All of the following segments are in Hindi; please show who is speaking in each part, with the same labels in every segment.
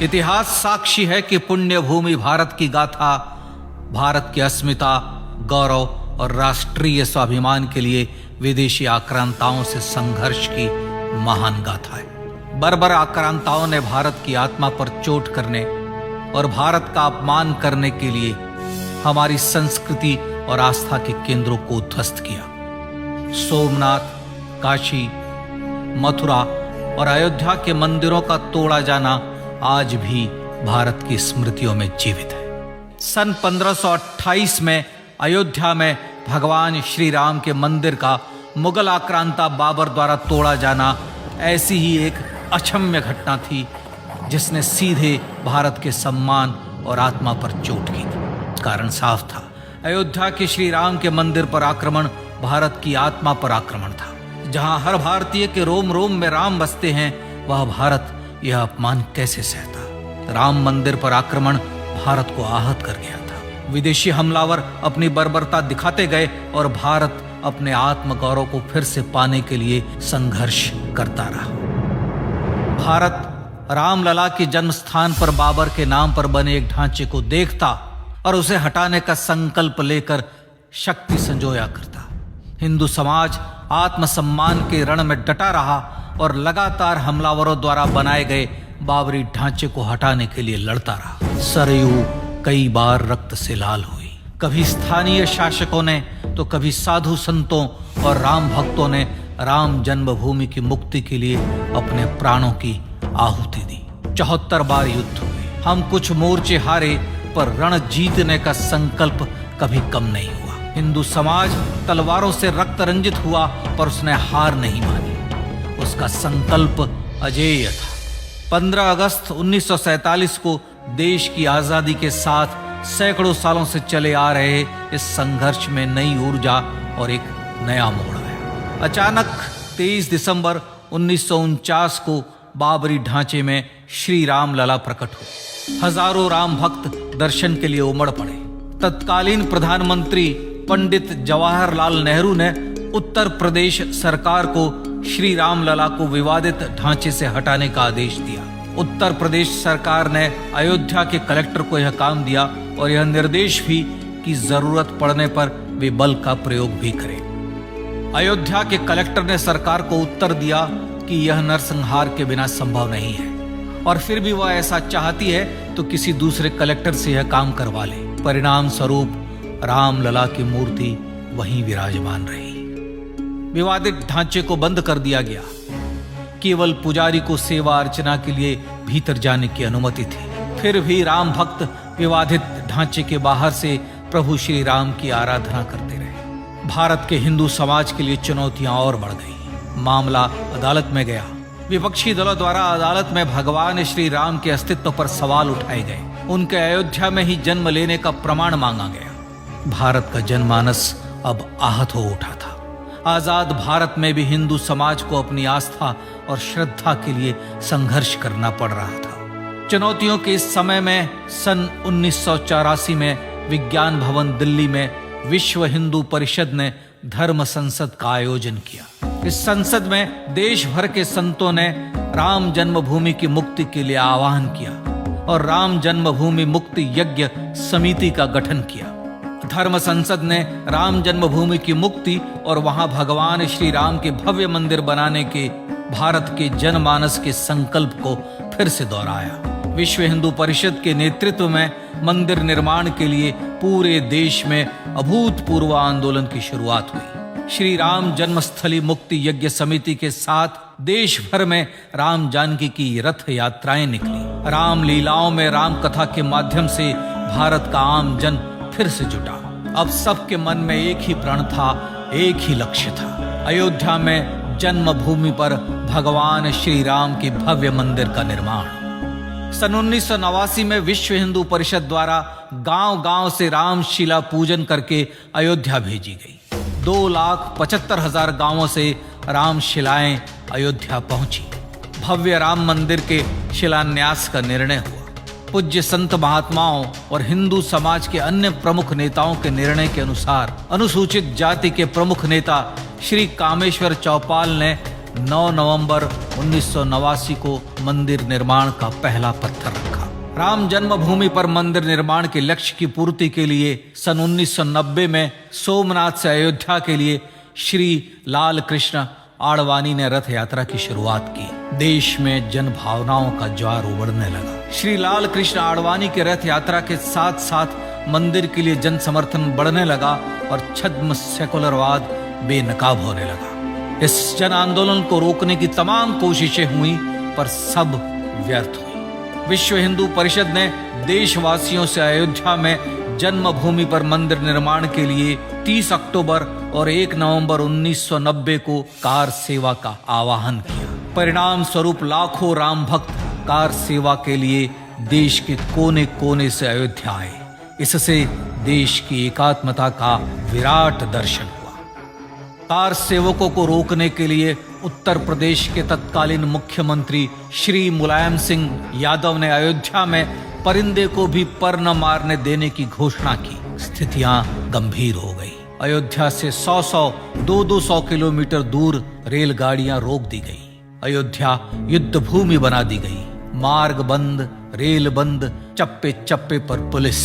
Speaker 1: इतिहास साक्षी है कि पुण्य भूमि भारत की गाथा भारत की अस्मिता, गौरव और राष्ट्रीय स्वाभिमान के लिए विदेशी आक्रांताओं से संघर्ष की महान गाथा है। बर्बर आक्रांताओं ने भारत की आत्मा पर चोट करने और भारत का अपमान करने के लिए हमारी संस्कृति और आस्था के केंद्रों को उद्ध्वस्त किया। सोमनाथ, काशी, मथुरा और अयोध्या के मंदिरों का तोड़ा जाना आज भी भारत की स्मृतियों में जीवित है। सन 1528 में अयोध्या में भगवान श्री राम के मंदिर का मुगल आक्रांता बाबर द्वारा तोड़ा जाना ऐसी ही एक अक्षम्य घटना थी जिसने सीधे भारत के सम्मान और आत्मा पर चोट की थी। कारण साफ था, अयोध्या के श्री राम के मंदिर पर आक्रमण भारत की आत्मा पर आक्रमण था। जहां हर भारतीय के रोम रोम में राम बसते हैं, वह भारत यह अपमान कैसे सहता। राम मंदिर पर आक्रमण भारत को आहत कर गया था। विदेशी हमलावर अपनी बर्बरता दिखाते गए और भारत अपने आत्मगौरव को फिर से पाने के लिए संघर्ष करता रहा। भारत रामलला के जन्म स्थान पर बाबर के नाम पर बने एक ढांचे को देखता और उसे हटाने का संकल्प लेकर शक्ति संजोया करता। हिंदू समाज आत्मसम्मान के रण में डटा रहा और लगातार हमलावरों द्वारा बनाए गए बाबरी ढांचे को हटाने के लिए लड़ता रहा। सरयू कई बार रक्त से लाल हुई। कभी स्थानीय शासकों ने तो कभी साधु संतों और राम भक्तों ने राम जन्मभूमि की मुक्ति के लिए अपने प्राणों की आहुति दी। 74 बार युद्ध हुए। हम कुछ मोर्चे हारे, पर रण जीतने का संकल्प कभी कम नहीं हुआ। हिंदू समाज तलवारों से रक्त रंजित हुआ, पर उसने हार नहीं मानी। उसका संकल्प अजेय था। 15 अगस्त 1947 को देश की आजादी के साथ सैकड़ों सालों से चले आ रहे इस संघर्ष में नई ऊर्जा और एक नया मोड़ आया। अचानक 23 दिसंबर 1949 को बाबरी ढांचे में श्री राम लला प्रकट हुए। हजारों राम भक्त दर्शन के लिए उमड़ पड़े। तत्कालीन प्रधानमंत्री पंडित जवाहरलाल नेहरू ने उत्तर प्रदेश सरकार को श्री राम लला को विवादित ढांचे से हटाने का आदेश दिया। उत्तर प्रदेश सरकार ने अयोध्या के कलेक्टर को यह काम दिया और यह निर्देश भी कि जरूरत पड़ने पर वे बल का प्रयोग भी करें। अयोध्या के कलेक्टर ने सरकार को उत्तर दिया कि यह नरसंहार के बिना संभव नहीं है, और फिर भी वह ऐसा चाहती है तो किसी दूसरे कलेक्टर से यह काम करवा ले। परिणाम स्वरूप रामलला की मूर्ति वहीं विराजमान रही। विवादित ढांचे को बंद कर दिया गया। केवल पुजारी को सेवा अर्चना के लिए भीतर जाने की अनुमति थी। फिर भी राम भक्त विवादित ढांचे के बाहर से प्रभु श्री राम की आराधना करते रहे। भारत के हिंदू समाज के लिए चुनौतियां और बढ़ गई। मामला अदालत में गया। विपक्षी दलों द्वारा अदालत में भगवान श्री राम के अस्तित्व पर सवाल उठाए गए। उनके अयोध्या में ही जन्म लेने का प्रमाण मांगा गया। भारत का जनमानस अब आहत हो उठा था। आजाद भारत में भी हिंदू समाज को अपनी आस्था और श्रद्धा के लिए संघर्ष करना पड़ रहा था। चुनौतियों के इस समय में सन 1984 में विज्ञान भवन दिल्ली में विश्व हिंदू परिषद ने धर्म संसद का आयोजन किया। इस संसद में देश भर के संतों ने राम जन्मभूमि की मुक्ति के लिए आह्वान किया और राम जन्मभूमि मुक्ति यज्ञ समिति का गठन किया। धर्म संसद ने राम जन्मभूमि की मुक्ति और वहां भगवान श्री राम के भव्य मंदिर बनाने के भारत के जनमानस के संकल्प को फिर से दोहराया। विश्व हिंदू परिषद के नेतृत्व में मंदिर निर्माण के लिए पूरे देश में अभूतपूर्व आंदोलन की शुरुआत हुई। श्री राम जन्मस्थली मुक्ति यज्ञ समिति के साथ देश भर में राम जानकी की रथ यात्राएं निकली। राम लीलाओं में राम कथा के माध्यम से भारत का आम जन फिर से जुटा। अब सबके मन में एक ही प्रण था, एक ही लक्ष्य था। अयोध्या में जन्मभूमि पर भगवान श्री राम के भव्य मंदिर का निर्माण। सन 1989 में विश्व हिंदू परिषद द्वारा गांव-गांव से रामशिला पूजन करके अयोध्या भेजी गई। 2,75,000 गांवों से रामशिलाएं अयोध्या पहुंची। भव्य राम मंदिर के शिलान्यास का निर्णय हुआ। पूज्य संत महात्माओं और हिंदू समाज के अन्य प्रमुख नेताओं के निर्णय के अनुसार अनुसूचित जाति के प्रमुख नेता श्री कामेश्वर चौपाल ने 9 नवंबर 1989 को मंदिर निर्माण का पहला पत्थर रखा। राम जन्मभूमि पर मंदिर निर्माण के लक्ष्य की पूर्ति के लिए सन 1990 में सोमनाथ से अयोध्या के लिए श्री लाल कृष्ण आडवाणी ने रथ यात्रा की शुरुआत की। देश में जन भावनाओं का ज्वार उमड़ने लगा। श्री लाल कृष्ण आडवाणी के रथ यात्रा के साथ साथ मंदिर के लिए जन समर्थन बढ़ने लगा और छद्म सेकुलरवाद बेनकाब होने लगा। इस जन आंदोलन को रोकने की तमाम कोशिशें हुई पर सब व्यर्थ हुई। विश्व हिंदू परिषद ने देशवासियों से अयोध्या में जन्मभूमि पर मंदिर निर्माण के लिए 30 अक्टूबर और 1 नवंबर 1990 को कार सेवा का आह्वान किया। परिणाम स्वरूप लाखों राम भक्त कार सेवा के लिए देश के कोने कोने से अयोध्या आए। इससे देश की एकात्मता का विराट दर्शन हुआ। कार सेवकों को रोकने के लिए उत्तर प्रदेश के तत्कालीन मुख्यमंत्री श्री मुलायम सिंह यादव ने अयोध्या में परिंदे को भी पर न मारने देने की घोषणा की। स्थितियां गंभीर हो गई। अयोध्या से 200 किलोमीटर दूर रेलगाड़ियां रोक दी गई। अयोध्या युद्ध भूमि बना दी गई। मार्ग बंद, रेल बंद, चप्पे चप्पे पर पुलिस।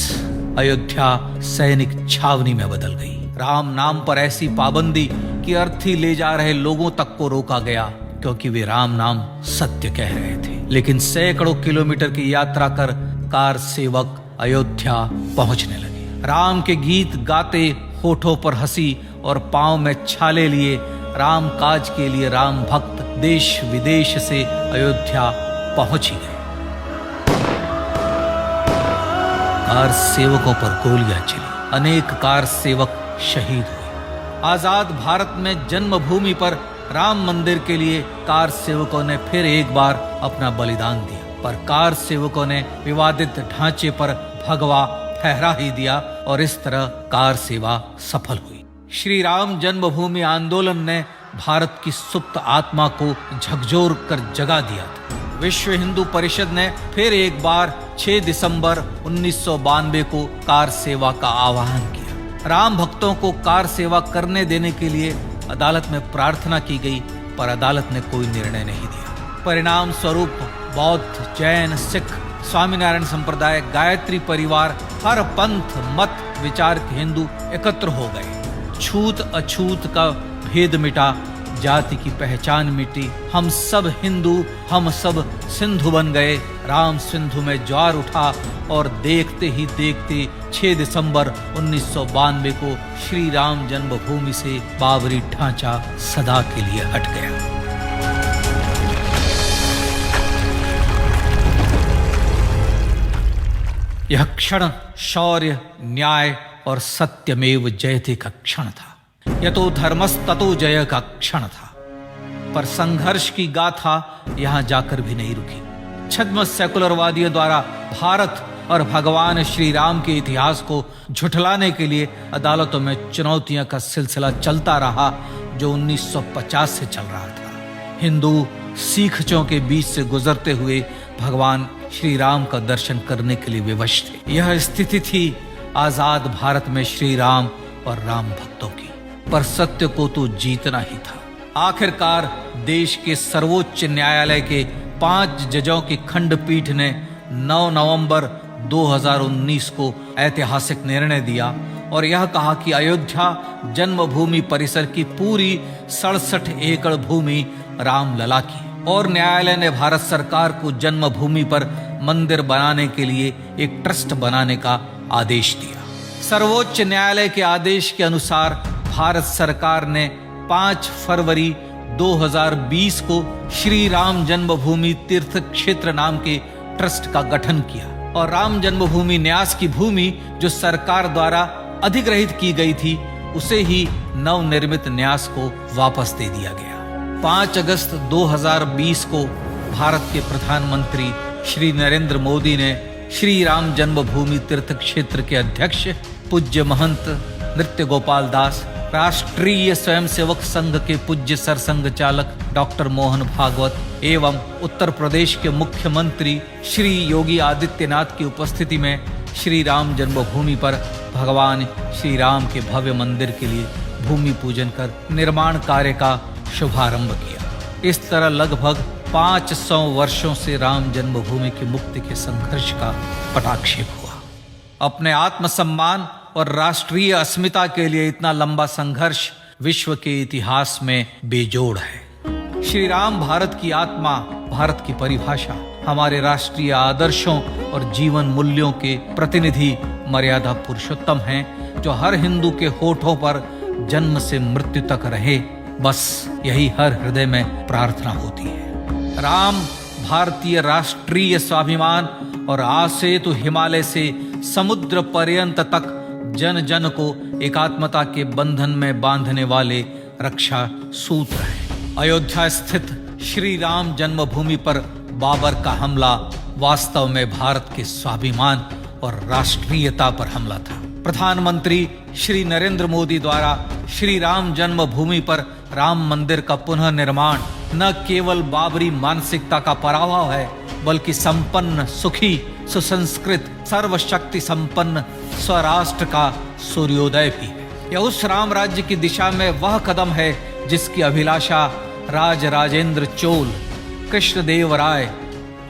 Speaker 1: अयोध्या सैनिक छावनी में बदल गई। राम नाम पर ऐसी पाबंदी कि अर्थी ले जा रहे लोगों तक को रोका गया क्योंकि वे राम नाम सत्य कह रहे थे। लेकिन सैकड़ों किलोमीटर की यात्रा कर कार सेवक अयोध्या पहुंचने लगे। राम के गीत गाते, होठों पर हंसी और पांव में छाले लिए राम काज के लिए राम भक्त देश विदेश से अयोध्या पहुंच ही गए। कार सेवकों पर गोलियां चली। अनेक कार सेवक शहीद हुए। आजाद भारत में जन्मभूमि पर राम मंदिर के लिए कार सेवकों ने फिर एक बार अपना बलिदान दिया, पर कार सेवकों ने विवादित ढांचे पर भगवा फहरा ही दिया और इस तरह कार सेवा सफल हुई। श्री राम जन्मभूमि आंदोलन ने भारत की सुप्त आत्मा को झकझोर कर जगा दिया था। विश्व हिंदू परिषद ने फिर एक बार 6 दिसंबर 1992 को कार सेवा का आह्वान किया। राम भक्तों को कार सेवा करने देने के लिए अदालत में प्रार्थना की गई, पर अदालत ने कोई निर्णय नहीं दिया। परिणाम स्वरूप बौद्ध, जैन, सिख, स्वामीनारायण संप्रदाय, गायत्री परिवार, हर पंथ मत विचार के हिंदू एकत्र हो गए। छूत अछूत का भेद मिटा, जाति की पहचान मिटी। हम सब हिंदू, हम सब सिंधु बन गए। राम सिंधु में ज्वार उठा और देखते ही देखते 6 दिसंबर 1992 को श्री राम जन्मभूमि से बाबरी ढांचा सदा के लिए हट गया। यह क्षण शौर्य, न्याय और सत्यमेव जयते का क्षण था। यतो धर्मस्ततो जय का क्षण था। पर संघर्ष की गाथा यहां जाकर भी नहीं रुकी। छद्म सेकुलरवादियों द्वारा भारत और भगवान श्री राम के इतिहास को झुठलाने के लिए अदालतों में चुनौतियों का सिलसिला चलता रहा, जो 1950 से चल रहा था। हिंदू सिखों के बीच से गुजरते हुए भगवान श्री राम का दर्शन करने के लिए विवश थे। यह स्थिति थी आजाद भारत में श्री राम और राम भक्तों की। पर सत्य को तो जीतना ही था। आखिरकार देश के सर्वोच्च न्यायालय के 5 जजों की खंडपीठ ने 9 नवंबर 2019 को ऐतिहासिक निर्णय दिया और यह कहा कि अयोध्या जन्मभूमि परिसर की पूरी 67 एकड़ भूमि रामलला की, और न्यायालय ने भारत सरकार को जन्मभूमि पर मंदिर बनाने के लिए एक ट्रस्ट बनाने का आदेश दिया। सर्वोच्च न्यायालय के आदेश के अनुसार भारत सरकार ने 5 फरवरी 2020 को श्री राम जन्मभूमि तीर्थ क्षेत्र नाम के ट्रस्ट का गठन किया और राम जन्मभूमि न्यास की भूमि जो सरकार द्वारा अधिग्रहित की गई थी उसे ही नवनिर्मित न्यास को वापस दे दिया गया। 5 अगस्त 2020 को भारत के प्रधानमंत्री श्री नरेंद्र मोदी ने श्री राम जन्मभूमि तीर्थ क्षेत्र के अध्यक्ष पूज्य महंत नृत्य गोपाल दास, राष्ट्रीय स्वयंसेवक संघ के पूज्य सरसंघ चालक डॉक्टर मोहन भागवत एवं उत्तर प्रदेश के मुख्यमंत्री श्री योगी आदित्यनाथ की उपस्थिति में श्री राम जन्मभूमि पर भगवान श्री राम के भव्य मंदिर के लिए भूमि पूजन कर निर्माण कार्य का शुभारंभ किया। इस तरह लगभग 500 वर्षों से राम जन्मभूमि की मुक्ति के संघर्ष का पटाक्षेप हुआ। अपने आत्मसम्मान और राष्ट्रीय अस्मिता के लिए इतना लंबा संघर्ष विश्व के इतिहास में बेजोड़ है। श्री राम भारत की आत्मा, भारत की परिभाषा, हमारे राष्ट्रीय आदर्शों और जीवन मूल्यों के प्रतिनिधि मर्यादा पुरुषोत्तम हैं, जो हर हिंदू के होठों पर जन्म से मृत्यु तक रहे, बस यही हर हृदय में प्रार्थना होती है। राम भारतीय राष्ट्रीय स्वाभिमान और आसेतु हिमालय से समुद्र पर्यंत तक जन जन को एकात्मता के बंधन में बांधने वाले रक्षा सूत्र है। अयोध्या स्थित श्री राम जन्मभूमि पर बाबर का हमला वास्तव में भारत के स्वाभिमान और राष्ट्रीयता पर हमला था। प्रधानमंत्री श्री नरेंद्र मोदी द्वारा श्री राम जन्मभूमि पर राम मंदिर का पुनः निर्माण न केवल बाबरी मानसिकता का पराभव है, बल्कि संपन्न, सुखी, सुसंस्कृत, सर्वशक्ति संपन्न स्वराष्ट्र का सूर्योदय भी है। यह उस राम राज्य की दिशा में वह कदम है जिसकी अभिलाषा राजराजेंद्र चोल, कृष्णदेव राय,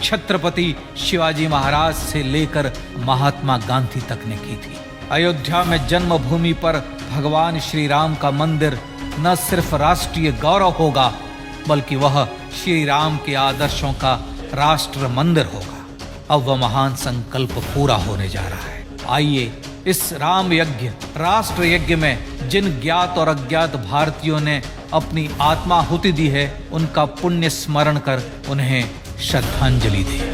Speaker 1: छत्रपति शिवाजी महाराज से लेकर महात्मा गांधी तक ने की थी। अयोध्या में जन्मभूमि पर भगवान श्री राम का मंदिर न सिर्फ राष्ट्रीय गौरव होगा, बल्कि वह श्री राम के आदर्शों का राष्ट्र मंदिर होगा। अब वह महान संकल्प पूरा होने जा रहा है। आइए इस राम यज्ञ, राष्ट्र यज्ञ में जिन ज्ञात और अज्ञात भारतीयों ने अपनी आत्माहुति दी है, उनका पुण्य स्मरण कर उन्हें श्रद्धांजलि दें।